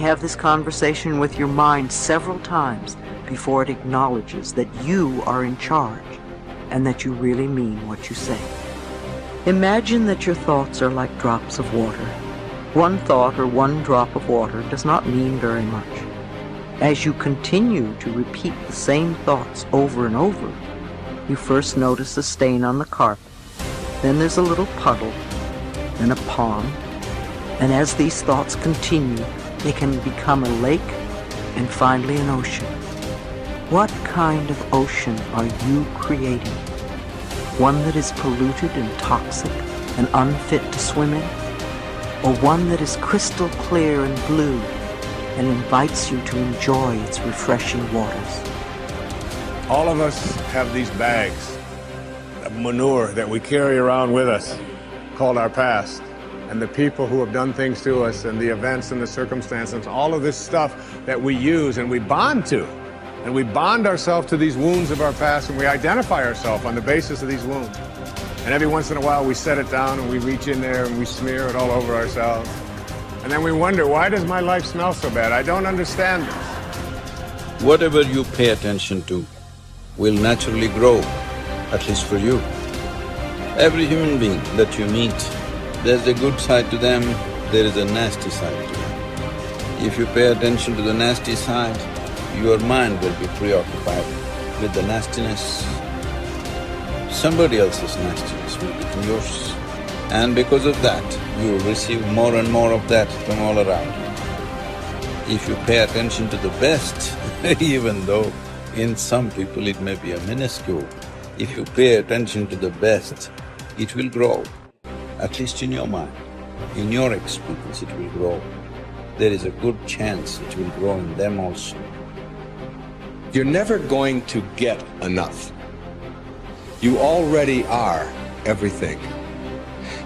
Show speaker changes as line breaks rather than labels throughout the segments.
have this conversation with your mind several times before it acknowledges that you are in charge and that you really mean what you say. Imagine that your thoughts are like drops of water. One thought or one drop of water does not mean very much. As you continue to repeat the same thoughts over and over, you first notice a stain on the carpet, then there's a little puddle, then a pond, and as these thoughts continue, they can become a lake and finally an ocean. What kind of ocean are you creating? One that is polluted and toxic and unfit to swim in? Or one that is crystal clear and blue and invites you to enjoy its refreshing waters?
All of us have these bags of manure that we carry around with us, called our past. And the people who have done things to us and the events and the circumstances, all of this stuff that we use and we bond to. And we bond ourselves to these wounds of our past, and we identify ourselves on the basis of these wounds. And every once in a while we set it down and we reach in there and we smear it all over ourselves. And then we wonder, why does my life smell so bad? I don't understand this.
Whatever you pay attention to will naturally grow, at least for you. Every human being that you meet, there's a good side to them, there is a nasty side to them. If you pay attention to the nasty side, your mind will be preoccupied with the nastiness. Somebody else's nastiness will become yours. And because of that, you will receive more and more of that from all around. If you pay attention to the best, even though in some people it may be a minuscule, if you pay attention to the best, it will grow, at least in your mind. In your experience, it will grow. There is a good chance it will grow in them also.
You're never going to get enough. You already are everything.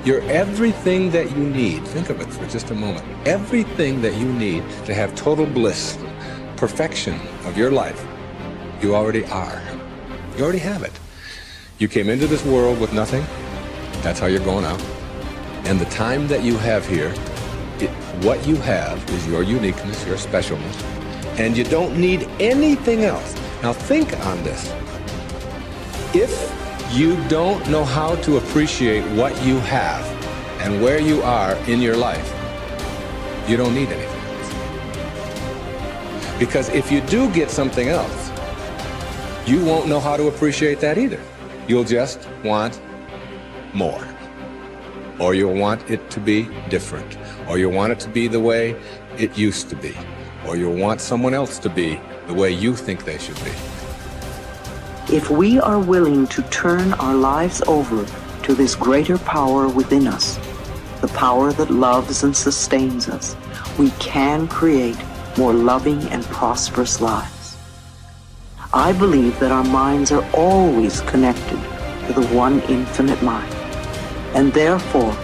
You're everything that you need. Think of it for just a moment. Everything that you need to have total bliss, perfection of your life, you already are. You already have it. You came into this world with nothing. That's how you're going out. And the time that you have here, what you have is your uniqueness, your specialness, and you don't need anything else. Now think on this. If you don't know how to appreciate what you have and where you are in your life, you don't need anything else. Because if you do get something else, you won't know how to appreciate that either. You'll just want more. Or you'll want it to be different. Or you'll want it to be the way it used to be. Or you'll want someone else to be the way you think they should be.
If we are willing to turn our lives over to this greater power within us, the power that loves and sustains us, we can create more loving and prosperous lives. I believe that our minds are always connected to the one infinite mind, and therefore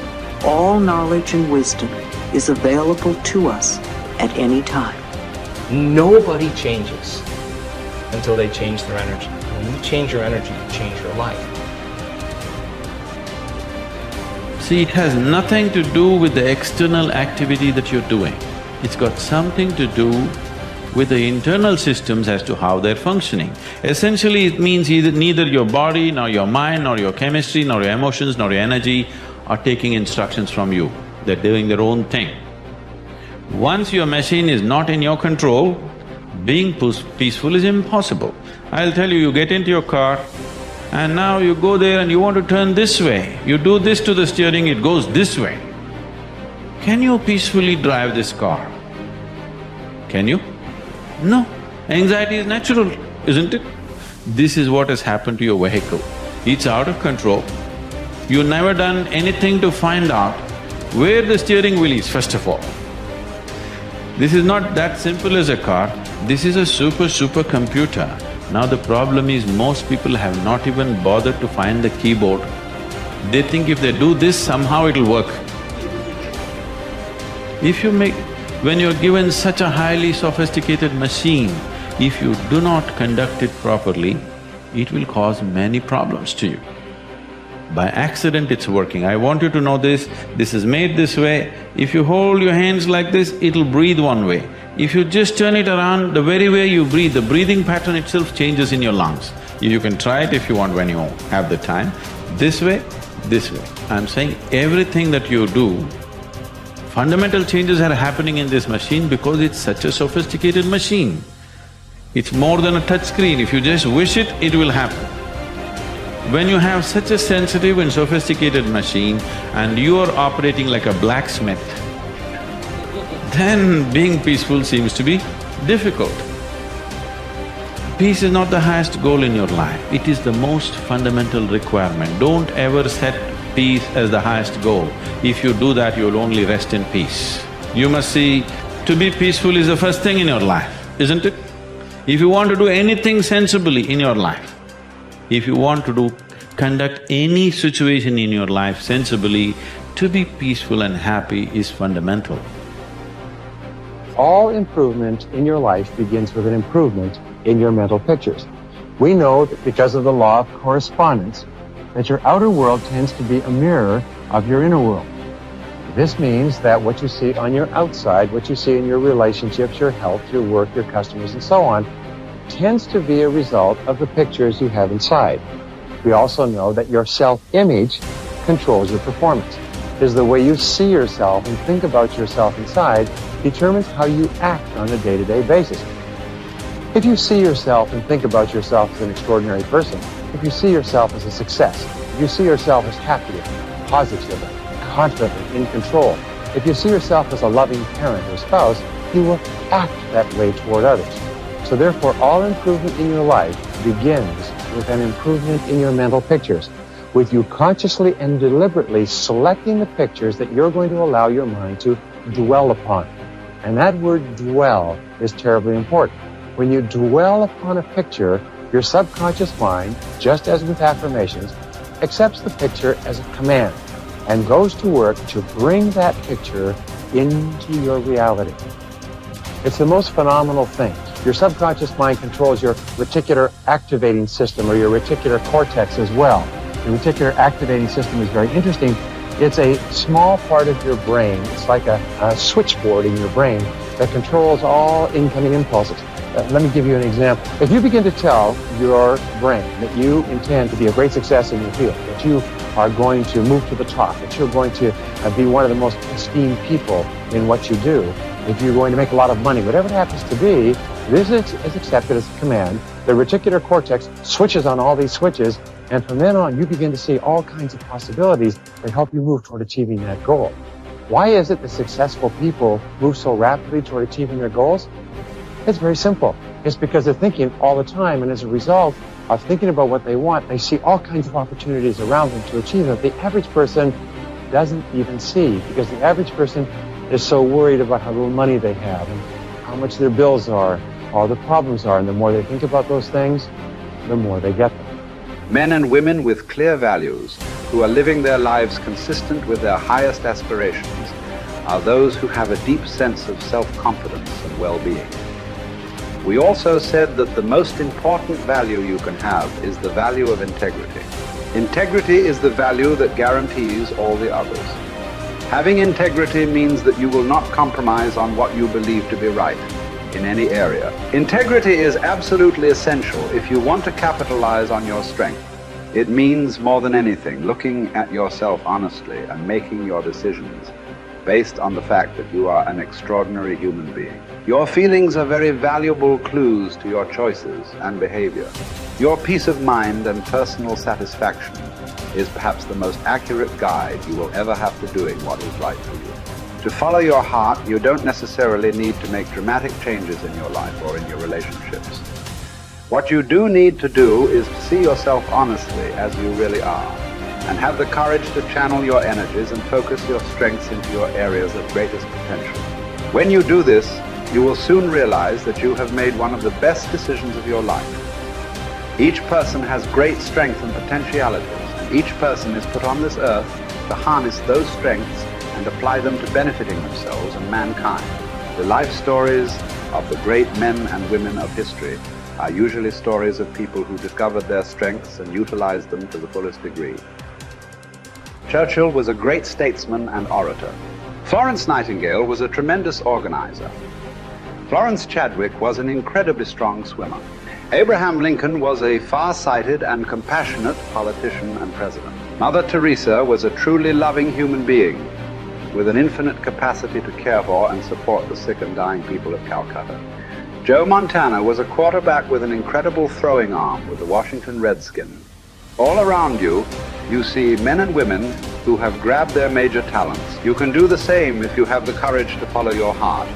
all knowledge and wisdom is available to us at any time.
Nobody changes until they change their energy. When you change your energy, you change your life.
See, it has nothing to do with the external activity that you're doing. It's got something to do with the internal systems as to how they're functioning. Essentially, it means neither your body, nor your mind, nor your chemistry, nor your emotions, nor your energy are taking instructions from you. They're doing their own thing. Once your machine is not in your control, being peaceful is impossible. I'll tell you, you get into your car and now you go there and you want to turn this way. You do this to the steering, it goes this way. Can you peacefully drive this car? Can you? No. Anxiety is natural, isn't it? This is what has happened to your vehicle. It's out of control. You've never done anything to find out where the steering wheel is, first of all. This is not that simple as a car, this is a super computer. Now the problem is most people have not even bothered to find the keyboard. They think if they do this, somehow it'll work. When you're given such a highly sophisticated machine, if you do not conduct it properly, it will cause many problems to you. By accident it's working. I want you to know this is made this way. If you hold your hands like this, it'll breathe one way. If you just turn it around, the very way you breathe, the breathing pattern itself changes in your lungs. You can try it if you want when you have the time. This way, this way. I'm saying everything that you do, fundamental changes are happening in this machine because it's such a sophisticated machine. It's more than a touch screen. If you just wish it, it will happen. When you have such a sensitive and sophisticated machine and you are operating like a blacksmith, then being peaceful seems to be difficult. Peace is not the highest goal in your life, it is the most fundamental requirement. Don't ever set peace as the highest goal. If you do that, you'll only rest in peace. You must see, to be peaceful is the first thing in your life, isn't it? If you want to do anything sensibly in your life, if you want to conduct any situation in your life sensibly, to be peaceful and happy is fundamental.
All improvement in your life begins with an improvement in your mental pictures. We know that because of the law of correspondence, that your outer world tends to be a mirror of your inner world. This means that what you see on your outside, what you see in your relationships, your health, your work, your customers, and so on, tends to be a result of the pictures you have inside. We also know that your self-image controls your performance. It is the way you see yourself and think about yourself inside determines how you act on a day-to-day basis. If you see yourself and think about yourself as an extraordinary person, if you see yourself as a success, if you see yourself as happy, positive, confident, in control, if you see yourself as a loving parent or spouse, you will act that way toward others. So therefore, all improvement in your life begins with an improvement in your mental pictures, with you consciously and deliberately selecting the pictures that you're going to allow your mind to dwell upon. And that word dwell is terribly important. When you dwell upon a picture, your subconscious mind, just as with affirmations, accepts the picture as a command and goes to work to bring that picture into your reality. It's the most phenomenal thing. Your subconscious mind controls your reticular activating system or your reticular cortex as well. The reticular activating system is very interesting. It's a small part of your brain. It's like a switchboard in your brain that controls all incoming impulses. Let me give you an example. If you begin to tell your brain that you intend to be a great success in your field, that you are going to move to the top, that you're going to be one of the most esteemed people in what you do, if you're going to make a lot of money, whatever it happens to be, this is accepted as a command. The reticular cortex switches on all these switches, and from then on, you begin to see all kinds of possibilities that help you move toward achieving that goal. Why is it that successful people move so rapidly toward achieving their goals? It's very simple. It's because they're thinking all the time, and as a result of thinking about what they want, they see all kinds of opportunities around them to achieve them. The average person doesn't even see, because the average person is so worried about how little money they have and how much their bills are, all the problems are, and the more they think about those things, the more they get them.
Men and women with clear values who are living their lives consistent with their highest aspirations are those who have a deep sense of self-confidence and well-being. We also said that the most important value you can have is the value of integrity. Integrity is the value that guarantees all the others. Having integrity means that you will not compromise on what you believe to be right in any area. Integrity is absolutely essential if you want to capitalize on your strength. It means more than anything looking at yourself honestly and making your decisions based on the fact that you are an extraordinary human being. Your feelings are very valuable clues to your choices and behavior. Your peace of mind and personal satisfaction is perhaps the most accurate guide you will ever have to doing what is right for you. To follow your heart, you don't necessarily need to make dramatic changes in your life or in your relationships. What you do need to do is to see yourself honestly as you really are, and have the courage to channel your energies and focus your strengths into your areas of greatest potential. When you do this, you will soon realize that you have made one of the best decisions of your life. Each person has great strength and potentialities, and each person is put on this earth to harness those strengths and apply them to benefiting themselves and mankind. The life stories of the great men and women of history are usually stories of people who discovered their strengths and utilized them to the fullest degree. Churchill was a great statesman and orator. Florence Nightingale was a tremendous organizer. Florence Chadwick was an incredibly strong swimmer. Abraham Lincoln was a far-sighted and compassionate politician and president. Mother Teresa was a truly loving human being with an infinite capacity to care for and support the sick and dying people of Calcutta. Joe Montana was a quarterback with an incredible throwing arm with the Washington Redskins. All around you, you see men and women who have grabbed their major talents. You can do the same if you have the courage to follow your heart.